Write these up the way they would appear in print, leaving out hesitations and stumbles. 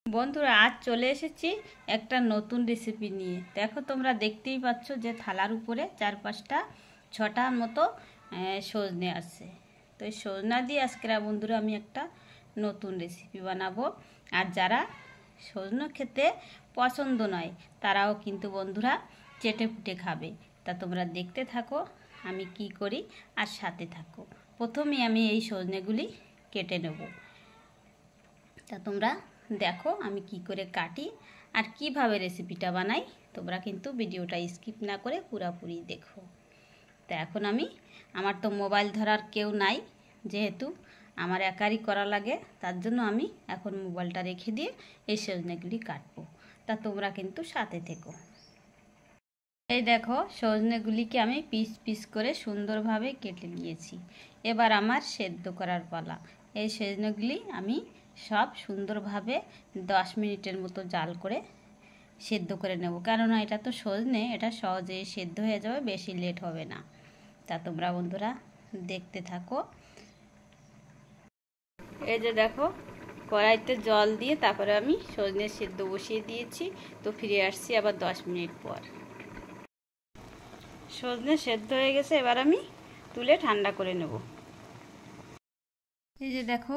বন্ধুরা, আজ চলে এসেছি একটা নতুন রেসিপি নিয়ে। দেখো, তোমরা দেখতেই পাচ্ছ যে থালার উপরে 4-5টা 6টার মতো সজনে আছে। তো এই সজনা দিয়ে আজকের বন্ধুরা আমি একটা নতুন রেসিপি বানাবো। আর যারা সজনে খেতে পছন্দ নয় তারাও কিন্তু বন্ধুরা চেটে পুটে খাবে। তা তোমরা দেখতে থাকো আমি কি করি আর সাথে থাকো। প্রথমে আমি এই সজনেগুলি কেটে নেব। তা তোমরা দেখো আমি কি করে কাটি আর কিভাবে রেসিপিটা বানাই। তোমরা কিন্তু ভিডিওটা স্কিপ না করে পুরোপুরি দেখো। তা এখন আমার তো মোবাইল ধরার কেউ নাই, যেহেতু আমার একারই করা লাগে, তার জন্য আমি এখন মোবাইলটা রেখে দিয়ে এই সজনেগুলি কাটবো। তা তোমরা কিন্তু সাথে থেকো। এই দেখো, সজনেগুলিকে আমি পিস পিস করে সুন্দরভাবে কেটে নিয়েছি। এবার আমার সেদ্ধ করার পালা। এই সজনেগুলি আমি সব সুন্দরভাবে 10 মিনিটের মতো জাল করে সেদ্ধ করে নেব, কেননা এটা তো সজনে, এটা সহজেই সেদ্ধ হয়ে যাবে, বেশি লেট হবে না। তা তোমরা বন্ধুরা দেখতে থাকো। এই যে দেখো, কড়াইতে জল দিয়ে তারপরে আমি সজনে সেদ্ধ বসিয়ে দিয়েছি। তো ফিরে আসছি আবার 10 মিনিট পর। সজনে সেদ্ধ হয়ে গেছে, এবার আমি তুলে ঠান্ডা করে নেব। এই যে দেখো,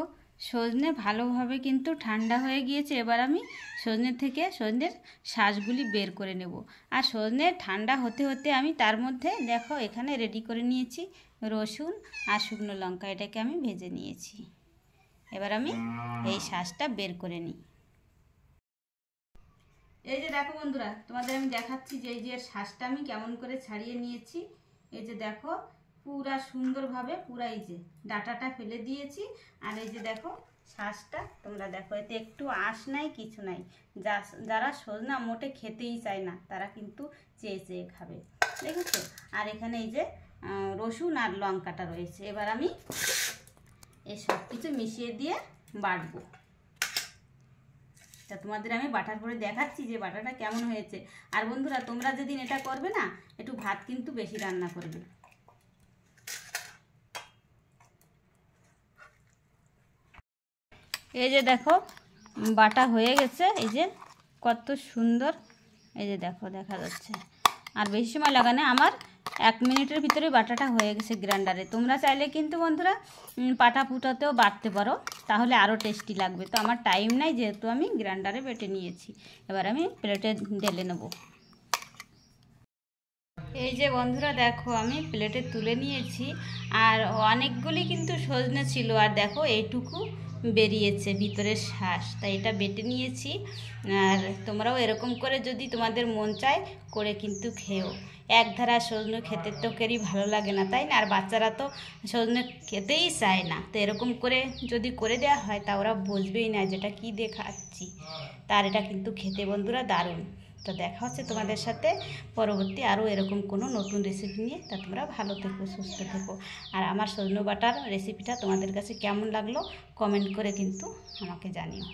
সজনে ভালোভাবে কিন্তু ঠান্ডা হয়ে গিয়েছে। এবার আমি সজনের শাঁসগুলি বের করে নেব। আর সজনে ঠান্ডা হতে হতে আমি তার মধ্যে দেখো এখানে রেডি করে নিয়েছি রসুন আর শুকনো লঙ্কা, এটাকে আমি ভেজে নিয়েছি। এবার আমি এই শাঁসটা বের করে নিই। এই যে দেখো বন্ধুরা, তোমাদের আমি দেখাচ্ছি যে এই যে শাঁসটা আমি কেমন করে ছাড়িয়ে নিয়েছি। এই যে দেখো, পুরা সুন্দরভাবে পুরা এই যে ডাটাটা ফেলে দিয়েছি। আর এই যে দেখো শাঁসটা, তোমরা দেখো এতে একটু আঁশ নাই, কিছু নাই। যারা সজনা মোটে খেতেই চায় না তারা কিন্তু চেয়ে চেয়ে খাবে, দেখেছো। আর এখানে এই যে রসুন আর লঙ্কাটা রয়েছে। এবার আমি এই সব কিছু মিশিয়ে দিয়ে বাটবো। তা তোমাদের আমি বাটার করে দেখাচ্ছি যে বাটাটা কেমন হয়েছে। আর বন্ধুরা, তোমরা যেদিন এটা করবে না, একটু ভাত কিন্তু বেশি রান্না করবে। এই যে দেখো বাটা হয়ে গেছে, এই যে কত সুন্দর, এই যে দেখো দেখা যাচ্ছে। আর বেশি সময় লাগানে, আমার 1 মিনিটের ভিতরে বাটাটা হয়ে গেছে গ্রাইন্ডারে। তোমরা চাইলে কিন্তু বন্ধুরা পাটা ফুটাতেও বাটতে পারো, তাহলে আরও টেস্টি লাগবে। তো আমার টাইম নাই, যেহেতু আমি গ্রাইন্ডারে বেটে নিয়েছি। এবার আমি প্লেটে ঢেলে নেব। এই যে বন্ধুরা দেখো, আমি প্লেটে তুলে নিয়েছি। আর অনেকগুলি কিন্তু সজনে ছিল, আর দেখো এইটুকু বেরিয়েছে ভিতরের শাঁস, তাই এটা বেটে নিয়েছি। আর তোমরাও এরকম করে যদি তোমাদের মন চায় করে কিন্তু খেও। একধারা সজনে খেতে তো কেউই ভালো লাগে না, তাই না? আর বাচ্চারা তো সজনে খেতেই চায় না। তো এরকম করে যদি করে দেওয়া হয় তা ওরা বুঝবেই না যেটা কী দিয়ে খাচ্ছি। তার এটা কিন্তু খেতে বন্ধুরা দারুণ। তো দেখা হচ্ছে তোমাদের সাথে পরবর্তী আরও এরকম কোনো নতুন রেসিপি নিয়ে। তা তোমরা ভালো থেকো, সুস্থ থেকো। আর আমার সজনে বাটার রেসিপিটা তোমাদের কাছে কেমন লাগলো কমেন্ট করে কিন্তু আমাকে জানিও।